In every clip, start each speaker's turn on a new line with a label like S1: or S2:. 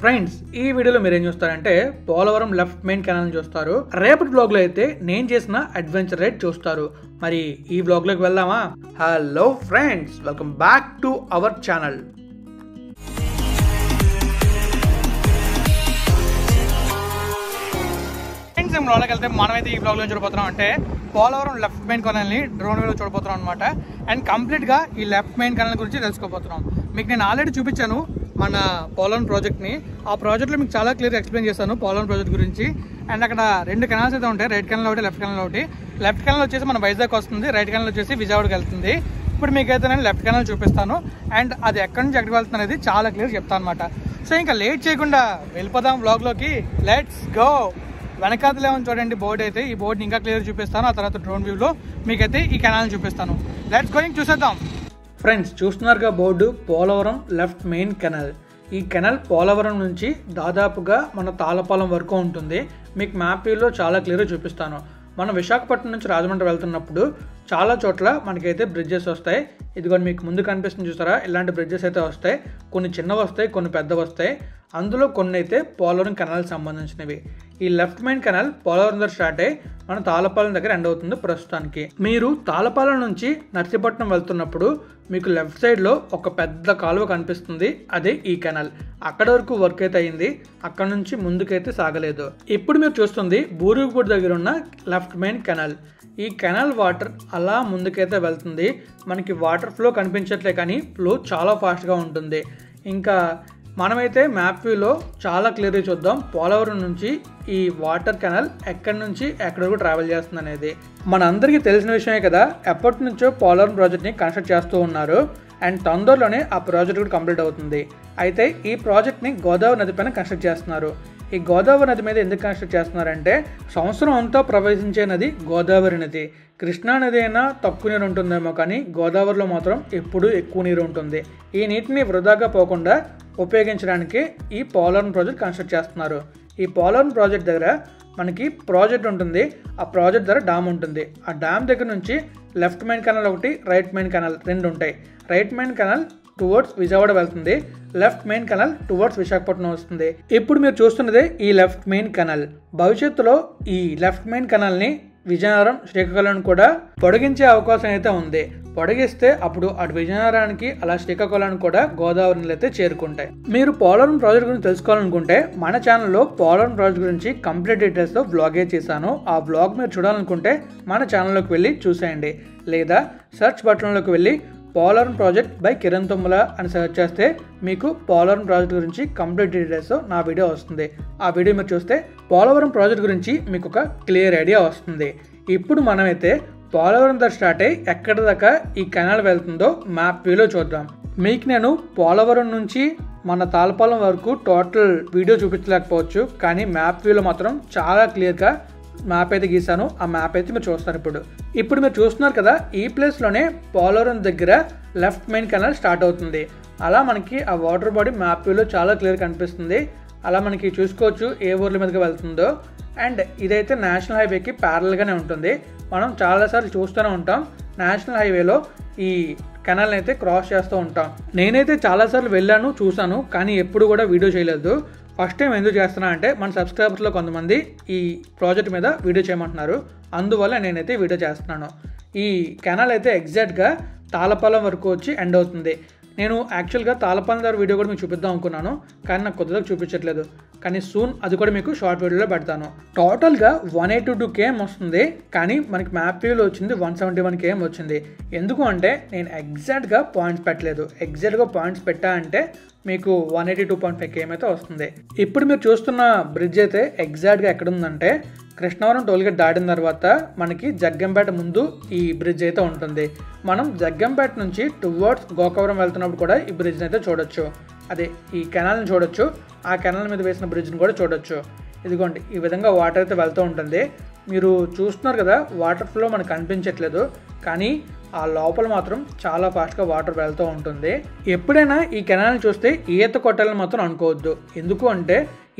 S1: Friends, ఈ వీడియోలో మీరు ఏం చూస్తారంటే పోలవరం లెఫ్ట్ మెయిన్ కెనాల్ చూస్తారు. రేపటి బ్లాగ్ లో అయితే నేను చేసిన అడ్వెంచర్ రైడ్ చూస్తారు. మరి ఈ బ్లాగ్ లోకి వెళ్దామా? Hello friends, welcome back to our channel. లోకి వెళ్తే మనమైతే ఈ బ్లాగ్ లో చూడబోతున్నాం అంటే పోలవరం లెఫ్ట్ మెయిన్ కెనాల్ ని డ్రోన్ వ్యూలో చూడబోతున్నాం అనమాట. అండ్ కంప్లీట్ గా ఈ లెఫ్ట్ మెయిన్ కెనాల్ గురించి తెలుసుకోబోతున్నాం. మీకు నేను ఆల్రెడీ చూపించాను మన పోలవరం ప్రాజెక్ట్ ని. ఆ ప్రాజెక్ట్ లో మీకు చాలా క్లియర్ ఎక్స్ప్లెయిన్ చేశాను పోలవరం ప్రాజెక్ట్ గురించి. అండ్ అక్కడ రెండు కెనాల్స్ అయితే ఉంటాయి, రైట్ కెనాల్ ఒకటి, లెఫ్ట్ కెనాల్ ఒకటి. లెఫ్ట్ కెనాల్ వచ్చేసి మన వైజాగ్ వస్తుంది, రైట్ కెనాల్ వచ్చేసి విజయవాడకి వెళ్తుంది. ఇప్పుడు మీకైతే నేను లెఫ్ట్ కెనాల్ చూపిస్తాను అండ్ అది ఎక్కడి నుంచి ఎక్కడికి వెళ్తుంది అనేది చాలా క్లియర్ చెప్తాను అనమాట. సో ఇంకా లేట్ చేయకుండా వెళ్ళిపోదాం బ్లాగ్ లోకి. Let's go. వెనకాతలే చూడండి బోర్డు అయితే, ఈ బోర్డుని ఇంకా క్లియర్ చూపిస్తాను. ఆ తర్వాత డ్రోన్ వ్యూలో మీకైతే ఈ కెనాల్ చూపిస్తాను. లెట్స్ గోయింగ్, చూసేద్దాం. ఫ్రెండ్స్, చూస్తున్నారుగా board, Polavaram left main canal. ఈ కెనాల్ పోలవరం నుంచి దాదాపుగా మన తాళపాలెం వరకు ఉంటుంది. మీకు మ్యాప్ వ్యూలో చాలా క్లియర్గా చూపిస్తాను. మనం విశాఖపట్నం నుంచి రాజమండ్రి వెళ్తున్నప్పుడు చాలా చోట్ల మనకైతే బ్రిడ్జెస్ వస్తాయి. ఇదిగోండి మీకు ముందు కనిపిస్తుంది చూస్తారా, ఇలాంటి బ్రిడ్జెస్ అయితే వస్తాయి. కొన్ని చిన్నవి వస్తాయి, కొన్ని పెద్దవి వస్తాయి. అందులో కొన్ని అయితే పోలవరం కెనాల్ సంబంధించినవి. ఈ లెఫ్ట్ మెయిన్ కెనాల్ పోలవరం దగ్గర స్టార్ట్ అయ్యి మన తాళపాలెం దగ్గర ఎండ్ అవుతుంది ప్రస్తుతానికి. మీరు తాళపాలెం నుంచి నర్సీపట్నం వెళ్తున్నప్పుడు మీకు లెఫ్ట్ సైడ్లో ఒక పెద్ద కాలువ కనిపిస్తుంది, అదే ఈ కెనాల్. అక్కడ వరకు వర్క్ అయితే అయింది, అక్కడ నుంచి ముందుకైతే సాగలేదు. ఇప్పుడు మీరు చూస్తుంది బూరుగుపూడి దగ్గర ఉన్న లెఫ్ట్ మెయిన్ కెనాల్. ఈ కెనాల్ వాటర్ అలా ముందుకైతే వెళ్తుంది. మనకి వాటర్ ఫ్లో కనిపించట్లే కానీ ఫ్లో చాలా ఫాస్ట్గా ఉంటుంది. ఇంకా మనమైతే మ్యాప్ వ్యూలో చాలా క్లియర్గా చూద్దాం పోలవరం నుంచి ఈ వాటర్ కెనాల్ ఎక్కడి నుంచి ఎక్కడి వరకు ట్రావెల్ చేస్తుంది అనేది. మనందరికీ తెలిసిన విషయమే కదా, ఎప్పటి నుంచో పోలవరం ప్రాజెక్ట్ని కన్స్ట్రక్ట్ చేస్తూ ఉన్నారు. అండ్ తొందరలోనే ఆ ప్రాజెక్ట్ కూడా కంప్లీట్ అవుతుంది. అయితే ఈ ప్రాజెక్ట్ని గోదావరి నది పైన కన్స్ట్రక్ట్ చేస్తున్నారు. ఈ గోదావరి నది మీద ఎందుకు కన్స్ట్రక్ట్ చేస్తున్నారంటే సంవత్సరం అంతా ప్రవహించే నది గోదావరి నది. కృష్ణా నది అయినా తక్కువ నీరు ఉంటుందేమో కానీ గోదావరిలో మాత్రం ఎప్పుడూ ఎక్కువ నీరు ఉంటుంది. ఈ నీటిని వృధాగా పోకుండా ఉపయోగించడానికి ఈ పోలవరం ప్రాజెక్ట్ కన్స్ట్రక్ట్ చేస్తున్నారు. ఈ పోలవరం ప్రాజెక్ట్ దగ్గర మనకి ప్రాజెక్ట్ ఉంటుంది, ఆ ప్రాజెక్ట్ దగ్గర డ్యామ్ ఉంటుంది. ఆ డ్యామ్ దగ్గర నుంచి లెఫ్ట్ మెయిన్ కెనాల్ ఒకటి, రైట్ మెయిన్ కెనాల్ రెండు ఉంటాయి. Right main canal towards Vijayawada వెళ్తుంది, left main canal towards Visakhapatnam వస్తుంది. ఇప్పుడు మీరు చూస్తున్నదే ఈ లెఫ్ట్ మెయిన్ కెనాల్. భవిష్యత్తులో ఈ లెఫ్ట్ మెయిన్ కెనాల్ని విజయనగరం, శ్రీకాకుళం కూడా పొడిగించే అవకాశం అయితే ఉంది. పొడిగిస్తే అప్పుడు అటు విజయనగరానికి అలా శ్రీకాకుళానికి కూడా గోదావరి నీళ్ళు అయితే చేరుకుంటాయి. మీరు పోలవరం ప్రాజెక్ట్ గురించి తెలుసుకోవాలనుకుంటే మన ఛానల్లో పోలవరం ప్రాజెక్ట్ గురించి కంప్లీట్ డీటెయిల్స్తో వ్లాగే చేశాను. ఆ వ్లాగ్ మీరు చూడాలనుకుంటే మన ఛానల్లోకి వెళ్ళి చూసేయండి, లేదా సెర్చ్ బటన్లోకి వెళ్ళి పోలవరం ప్రాజెక్ట్ బై కిరణ్ తుమ్మల అని సెర్చ్ చేస్తే మీకు పోలవరం ప్రాజెక్ట్ గురించి కంప్లీట్ డీటెయిల్స్ నా వీడియో వస్తుంది. ఆ వీడియో మీరు చూస్తే పోలవరం ప్రాజెక్ట్ గురించి మీకు ఒక క్లియర్ ఐడియా వస్తుంది. ఇప్పుడు మనమైతే పోలవరం దగ్గర స్టార్ట్ అయ్యి ఎక్కడి దాకా ఈ కెనాల్ వెళ్తుందో మ్యాప్ వ్యూలో చూద్దాం. మీకు నేను పోలవరం నుంచి మన తాళపాలెం వరకు టోటల్ వీడియో చూపించలేకపోవచ్చు, కానీ మ్యాప్ వ్యూలో మాత్రం చాలా క్లియర్గా మ్యాప్ అయితే గీసాను. ఆ మ్యాప్ అయితే మీరు చూస్తారు. ఇప్పుడు మీరు చూస్తున్నారు కదా, ఈ ప్లేస్లోనే పోలవరం దగ్గర లెఫ్ట్ మెయిన్ కెనాల్ స్టార్ట్ అవుతుంది. అలా మనకి ఆ వాటర్ బాడీ మ్యాప్ వ్యూలో చాలా క్లియర్ కనిపిస్తుంది. అలా మనకి చూసుకోవచ్చు ఏ ఊర్ల మీదకి వెళ్తుందో. అండ్ ఇదైతే నేషనల్ హైవేకి ప్యారల్గానే ఉంటుంది. మనం చాలాసార్లు చూస్తూనే ఉంటాం నేషనల్ హైవేలో ఈ కెనాల్ని అయితే క్రాస్ చేస్తూ ఉంటాం. నేనైతే చాలాసార్లు వెళ్ళాను, చూశాను, కానీ ఎప్పుడు కూడా వీడియో చేయలేదు. ఫస్ట్ టైం ఎందుకు చేస్తున్నా అంటే మన సబ్స్క్రైబర్స్లో కొంతమంది ఈ ప్రాజెక్ట్ మీద వీడియో చేయమంటున్నారు, అందువల్ల నేనైతే వీడియో చేస్తున్నాను. ఈ కెనాల్ అయితే ఎగ్జాక్ట్గా తాళపాలెం వరకు వచ్చి ఎండ్ అవుతుంది. నేను యాక్చువల్గా తాళపాలెం దగ్గర వీడియో కూడా మీకు చూపిద్దాం అనుకున్నాను, కానీ నాకు కొద్దిగా చూపించట్లేదు. కానీ సూన్ అది కూడా మీకు షార్ట్ వీడియోలో పెడతాను. టోటల్గా 182 km వస్తుంది, కానీ మనకి మ్యాప్ వ్యూలో వచ్చింది 171 km వచ్చింది. ఎందుకు అంటే నేను ఎగ్జాక్ట్గా పాయింట్స్ పెట్టలేదు. ఎగ్జాక్ట్గా పాయింట్స్ పెట్టా అంటే మీకు 182.5 km అయితే వస్తుంది. ఇప్పుడు మీరు చూస్తున్న బ్రిడ్జ్ అయితే ఎగ్జాక్ట్గా ఎక్కడుందంటే కృష్ణవరం టోల్గేట్ దాటిన తర్వాత మనకి జగ్గంపేట ముందు ఈ బ్రిడ్జ్ అయితే ఉంటుంది. మనం జగ్గంపేట నుంచి టువర్డ్స్ గోకవరం వెళ్తున్నప్పుడు కూడా ఈ బ్రిడ్జ్ని అయితే చూడొచ్చు. అదే ఈ కెనాల్ని చూడొచ్చు, ఆ కెనాల్ మీద వేసిన బ్రిడ్జ్ని కూడా చూడొచ్చు. ఇదిగోండి ఈ విధంగా వాటర్ అయితే వెళ్తూ ఉంటుంది. మీరు చూస్తున్నారు కదా, వాటర్ ఫ్లో మనకు కనిపించట్లేదు, కానీ ఆ లోపల మాత్రం చాలా ఫాస్ట్గా వాటర్ వెళ్తూ ఉంటుంది. ఎప్పుడైనా ఈ కెనాల్ని చూస్తే ఈత కొట్టాలని మాత్రం అనుకోవద్దు. ఎందుకు అంటే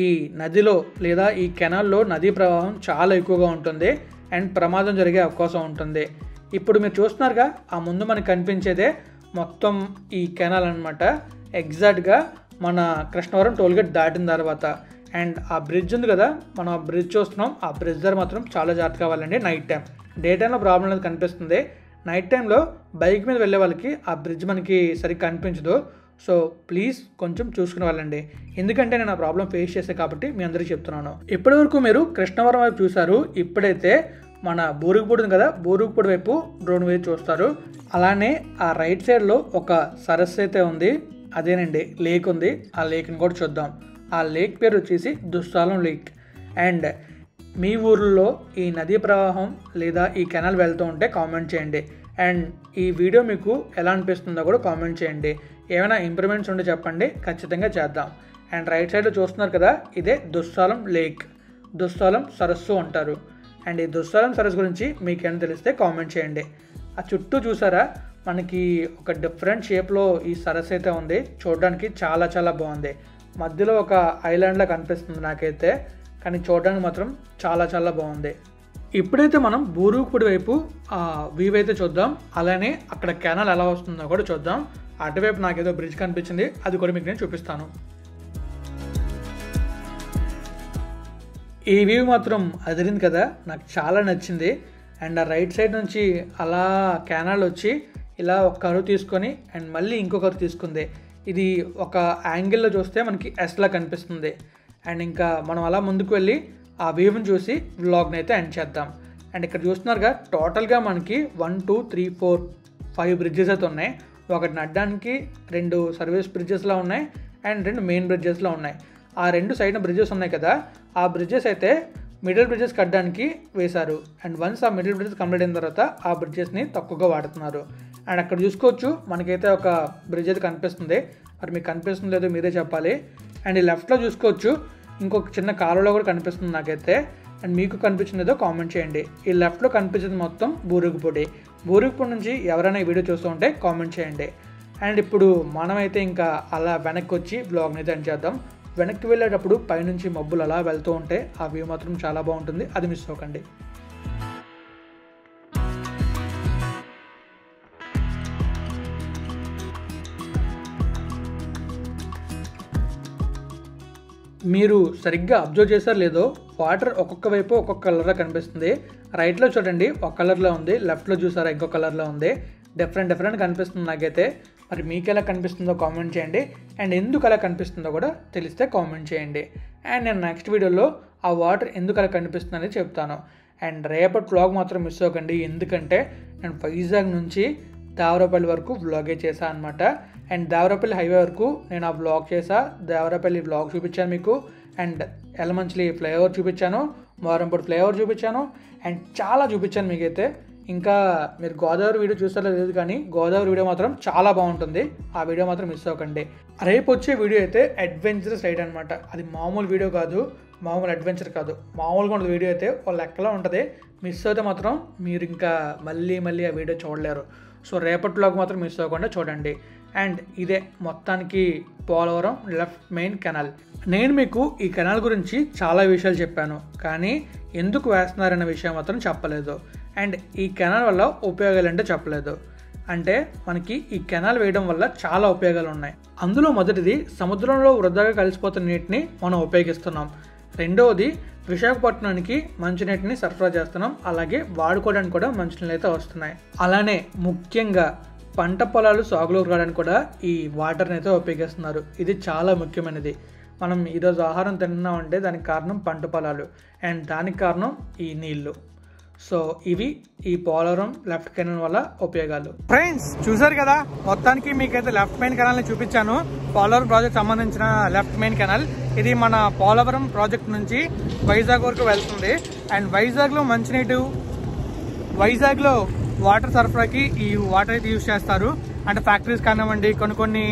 S1: ఈ నదిలో లేదా ఈ కెనాల్లో నదీ ప్రవాహం చాలా ఎక్కువగా ఉంటుంది అండ్ ప్రమాదం జరిగే అవకాశం ఉంటుంది. ఇప్పుడు మీరు చూస్తున్నారుగా, ఆ ముందు మనకు కనిపించేదే మొత్తం ఈ కెనాల్ అనమాట. ఎగ్జాక్ట్గా మన కృష్ణవరం టోల్గేట్ దాటిన తర్వాత. అండ్ ఆ బ్రిడ్జ్ ఉంది కదా, మనం ఆ బ్రిడ్జ్ చూస్తున్నాం. ఆ బ్రిడ్జ్ దగ్గర మాత్రం చాలా జాగ్రత్తగా కావాలండి. నైట్ టైం, డే టైంలో ప్రాబ్లం అనేది కనిపిస్తుంది. నైట్ టైంలో బైక్ మీద వెళ్ళే వాళ్ళకి ఆ బ్రిడ్జ్ మనకి సరిగ్గా కనిపించదు. సో ప్లీజ్ కొంచెం చూసుకుని వెళ్ళండి. ఎందుకంటే నేను ఆ ప్రాబ్లం ఫేస్ చేసే కాబట్టి మీ అందరికీ చెప్తున్నాను. ఇప్పటి వరకు మీరు కృష్ణవరం వైపు చూసారు. ఇప్పుడైతే మన బూరుగుపూడి ఉంది కదా, బూరుగుపూడి వైపు డ్రోన్ వేసి చూస్తారు. అలానే ఆ రైట్ సైడ్లో ఒక సరస్సు అయితే ఉంది, అదేనండి లేక్ ఉంది. ఆ లేక్ని కూడా చూద్దాం. ఆ లేక్ పేరు వచ్చేసి దుస్సాలం లేక్. అండ్ మీ ఊర్లో ఈ నదీ ప్రవాహం లేదా ఈ కెనాల్ వెళ్తూ ఉంటే కామెంట్ చేయండి. అండ్ ఈ వీడియో మీకు ఎలా అనిపిస్తుందో కూడా కామెంట్ చేయండి. ఏమైనా ఇంప్రూవ్మెంట్స్ ఉంటే చెప్పండి, ఖచ్చితంగా చేద్దాం. అండ్ రైట్ సైడ్లో చూస్తున్నారు కదా, ఇదే దుస్సాలం లేక్, దుస్సాలం సరస్సు అంటారు. అండ్ ఈ దుస్సాలం సరస్సు గురించి మీకు ఏమైనా తెలిస్తే కామెంట్ చేయండి. ఆ చుట్టూ చూసారా, మనకి ఒక డిఫరెంట్ షేప్లో ఈ సరస్సు అయితే ఉంది. చూడడానికి చాలా చాలా బాగుంది. మధ్యలో ఒక ఐలాండ్లా కనిపిస్తుంది నాకైతే, కానీ చూడడానికి మాత్రం చాలా చాలా బాగుంది. ఇప్పుడైతే మనం బూరుగుపూడి వైపు వ్యూ అయితే చూద్దాం. అలానే అక్కడ కెనాల్ ఎలా వస్తుందో కూడా చూద్దాం. అటువైపు నాకేదో బ్రిడ్జ్ కనిపించింది, అది కూడా మీకు నేను చూపిస్తాను. ఈ వ్యూ మాత్రం అదిరింది కదా, నాకు చాలా నచ్చింది. అండ్ ఆ రైట్ సైడ్ నుంచి అలా కెనాల్ వచ్చి ఇలా ఒక కరువు తీసుకొని అండ్ మళ్ళీ ఇంకో కరువు తీసుకుంది. ఇది ఒక యాంగిల్లో చూస్తే మనకి ఎస్లా కనిపిస్తుంది. అండ్ ఇంకా మనం అలా ముందుకు వెళ్ళి ఆ వ్యూని చూసి వ్లాగ్ని అయితే ఎండ్ చేద్దాం. అండ్ ఇక్కడ చూస్తున్నారుగా, టోటల్గా మనకి 1 2 3 4 5 బ్రిడ్జెస్ అయితే ఉన్నాయి. ఒకటి నడ్డానికి 2 సర్వీస్ బ్రిడ్జెస్లా ఉన్నాయి అండ్ 2 మెయిన్ బ్రిడ్జెస్లా ఉన్నాయి. ఆ 2 సైడ్ బ్రిడ్జెస్ ఉన్నాయి కదా, ఆ బ్రిడ్జెస్ అయితే మిడిల్ బ్రిడ్జెస్ కట్టడానికి వేశారు. అండ్ వన్స్ ఆ మిడిల్ బ్రిడ్జెస్ కంప్లీట్ అయిన తర్వాత ఆ బ్రిడ్జెస్ని తక్కువగా వాడుతున్నారు. అండ్ అక్కడ చూసుకోవచ్చు, మనకైతే ఒక బ్రిడ్జ్ అయితే కనిపిస్తుంది. మరి మీకు కనిపిస్తుంది లేదో మీరే చెప్పాలి. అండ్ ఈ లెఫ్ట్లో చూసుకోవచ్చు, ఇంకొక చిన్న కాలువలో కూడా కనిపిస్తుంది నాకైతే. అండ్ మీకు కనిపించిందేదో కామెంట్ చేయండి. ఈ లెఫ్ట్లో కనిపించేది మొత్తం బూరుగుపూడి. బూరుగుపూడి నుంచి ఎవరైనా ఈ వీడియో చూస్తూ ఉంటే కామెంట్ చేయండి. అండ్ ఇప్పుడు మనమైతే ఇంకా అలా వెనక్కి వచ్చి బ్లాగ్ని అయితే ఎండ్ చేద్దాం. వెనక్కి వెళ్ళేటప్పుడు పైనుంచి మబ్బులు అలా వెళ్తూ ఉంటే ఆ వ్యూ మాత్రం చాలా బాగుంటుంది, అది మిస్ అవ్వకండి. మీరు సరిగ్గా అబ్జర్వ్ చేశారు లేదో, వాటర్ ఒక్కొక్క వైపు ఒక్కొక్క కలర్లో కనిపిస్తుంది. రైట్లో చూడండి ఒక కలర్లో ఉంది, లెఫ్ట్లో చూసారా ఇంకో కలర్లో ఉంది. డిఫరెంట్ కనిపిస్తుంది నాకైతే. మరి మీకు ఎలా కనిపిస్తుందో కామెంట్ చేయండి. అండ్ ఎందుకు అలా కనిపిస్తుందో కూడా తెలిస్తే కామెంట్ చేయండి. అండ్ నేను నెక్స్ట్ వీడియోలో ఆ వాటర్ ఎందుకు అలా కనిపిస్తుందని చెప్తాను. అండ్ రేపటి వ్లాగ్ మాత్రం మిస్ అవ్వకండి, ఎందుకంటే నేను వైజాగ్ నుంచి దేవరాపల్లి వరకు వ్లాగే చేశాను అనమాట. అండ్ దేవరాపల్లి హైవే వరకు నేను ఆ వ్లాగ్ చేసా. దేవరాపల్లి వ్లాగ్ చూపించాను మీకు. అండ్ ఎలమంచిలి ఫ్లైఓవర్ చూపించాను, మోరంపూడి ఫ్లైఓవర్ చూపించాను, అండ్ చాలా చూపించాను మీకైతే. ఇంకా మీరు గోదావరి వీడియో చూస్తారో లేదు, కానీ గోదావరి వీడియో మాత్రం చాలా బాగుంటుంది. ఆ వీడియో మాత్రం మిస్ అవ్వకండి. రేపు వచ్చే వీడియో అయితే అడ్వెంచరస్ రైడ్ అనమాట. అది మామూలు వీడియో కాదు, మామూలు అడ్వెంచర్ కాదు, మామూలుగా ఉంటుంది వీడియో అయితే. ఒక లెక్కలో ఉంటుంది. మిస్ అయితే మాత్రం మీరు ఇంకా మళ్ళీ ఆ వీడియో చూడలేరు. సో రేపటి వ్లాగ్ మాత్రం మిస్ అవ్వకుండా చూడండి. అండ్ ఇదే మొత్తానికి పోలవరం లెఫ్ట్ మెయిన్ కెనాల్. నేను మీకు ఈ కెనాల్ గురించి చాలా విషయాలు చెప్పాను, కానీ ఎందుకు వేస్తున్నారనే విషయం మాత్రం చెప్పలేదు. అండ్ ఈ కెనాల్ వల్ల ఉపయోగాలు అంటే చెప్పలేదు. అంటే మనకి ఈ కెనాల్ వేయడం వల్ల చాలా ఉపయోగాలు ఉన్నాయి. అందులో మొదటిది, సముద్రంలో వృధాగా కలిసిపోతున్న నీటిని మనం ఉపయోగిస్తున్నాం. రెండవది, విశాఖపట్నానికి మంచినీటిని సరఫరా చేస్తున్నాం. అలాగే వాడుకోవడానికి కూడా మంచినీళ్ళు అయితే వస్తున్నాయి. అలానే ముఖ్యంగా పంట పొలాలు సాగులోకి రావడానికి కూడా ఈ వాటర్ని అయితే ఉపయోగిస్తున్నారు. ఇది చాలా ముఖ్యమైనది. మనం ఈరోజు ఆహారం తింటున్నామంటే దానికి కారణం పంట పొలాలు, అండ్ దానికి కారణం ఈ నీళ్లు. సో ఇవి ఈ పోలవరం లెఫ్ట్ కెనాల్ వల్ల ఉపయోగాలు. ఫ్రెండ్స్ చూసారు కదా, మొత్తానికి మీకైతే లెఫ్ట్ మెయిన్ కెనాల్ ని చూపించాను. పోలవరం ప్రాజెక్ట్ సంబంధించిన లెఫ్ట్ మెయిన్ కెనాల్ ఇది మన పోలవరం ప్రాజెక్ట్ నుంచి వైజాగ్ వరకు వెళ్తుంది. అండ్ వైజాగ్లో వాటర్ సరఫరాకి ఈ వాటర్ అయితే యూజ్ చేస్తారు. అంటే ఫ్యాక్టరీస్ కానివ్వండి, కొన్ని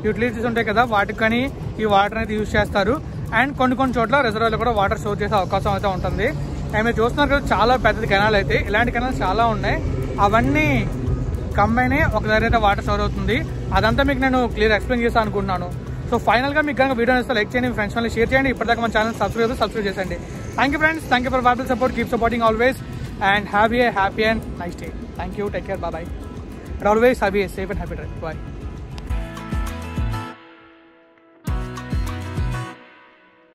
S1: యూటిలిటీస్ ఉంటాయి కదా, వాటికి కానీ ఈ వాటర్ అయితే యూజ్ చేస్తారు. అండ్ కొన్ని చోట్ల రిజర్వాయర్లో కూడా వాటర్ స్టోర్ చేసే అవకాశం అయితే ఉంటుంది. అండ్ మీరు చూస్తున్నారు కదా, చాలా పెద్దది కెనాల్ అయితే. ఇలాంటి కెనాల్స్ చాలా ఉన్నాయి. అవన్నీ కంబైన్ అయ్యి ఒక దగ్గర అయితే వాటర్ స్టోర్ అవుతుంది. అదంతా మీకు నేను క్లియర్ ఎక్స్ప్లెయిన్ చేస్తాను అనుకుంటున్నాను. సో ఫైనల్గా మీకు కనుక వీడియో నచ్చితే లైక్ చేయండి, మీ ఫ్రెండ్స్ మళ్ళీ షేర్ చేయండి. ఇప్పటిదాకా మన ఛానల్ సబ్స్క్రైబ్ చేయండి. Thank you friends, thank you for wobble support. Keep supporting always and have a happy and nice day. Thank you, take care, bye bye, and always have a safe and happy drive. Bye.